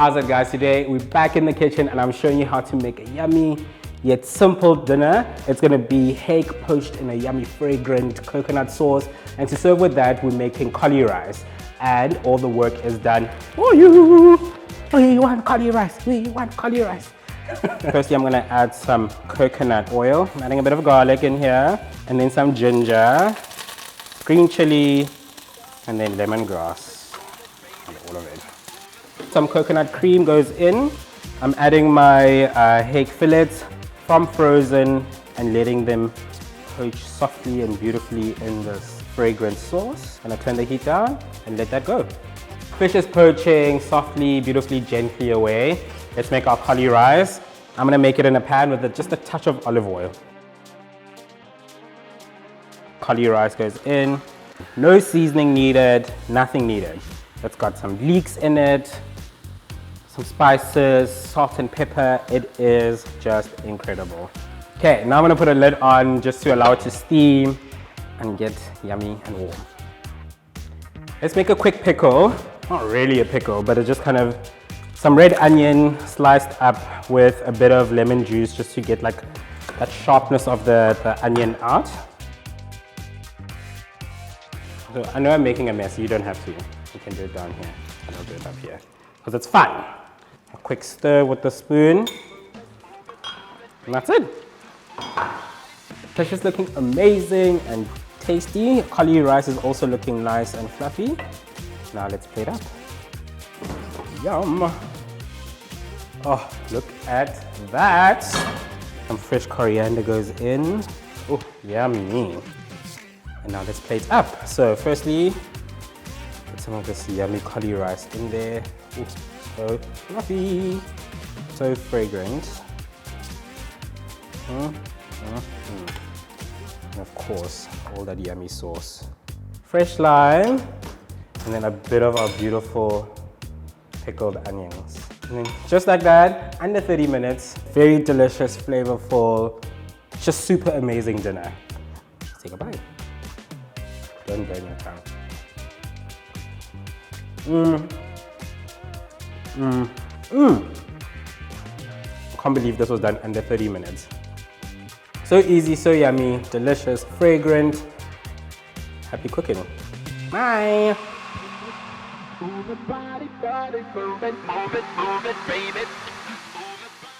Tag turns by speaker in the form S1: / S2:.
S1: How's it, guys? Today we're back in the kitchen and I'm showing you how to make a yummy yet simple dinner. It's gonna be hake poached in a yummy fragrant coconut sauce, and to serve with that we're making cauli rice, and all the work is done for you. We want cauli rice, we want cauli rice. Firstly, I'm gonna add some coconut oil. I'm adding a bit of garlic in here, and then some ginger, green chili, and then lemongrass, and all of it. Some coconut cream goes in. I'm adding my hake fillets from frozen and letting them poach softly and beautifully in this fragrant sauce. And I turn the heat down and let that go. Fish is poaching softly, beautifully, gently away. Let's make our cauli rice. I'm gonna make it in a pan with just a touch of olive oil. Cauli rice goes in. No seasoning needed, nothing needed. It's got some leeks in it, some spices, salt and pepper. It is just incredible. Okay, now I'm gonna put a lid on just to allow it to steam and get yummy and warm. Let's make a quick pickle. Not really a pickle, but it's just kind of some red onion sliced up with a bit of lemon juice just to get like that sharpness of the onion out. So I know I'm making a mess, you don't have to. You can do it down here, and I'll do it up here, because it's fun. A quick stir with the spoon, and that's it. Fish is looking amazing and tasty. Cauli rice is also looking nice and fluffy. Now let's plate up. Yum! Oh, look at that! Some fresh coriander goes in. Oh, yummy! And now let's plate up. So firstly, put some of this yummy cauli rice in there. Ooh, so fluffy, so fragrant. And of course, all that yummy sauce. Fresh lime, and then a bit of our beautiful pickled onions. And then just like that, under 30 minutes, very delicious, flavorful, just super amazing dinner. Let's take a bite. Don't burn your tongue. I can't believe this was done under 30 minutes. So easy, so yummy, delicious, fragrant. Happy cooking. Bye. Move it, body, move it, baby.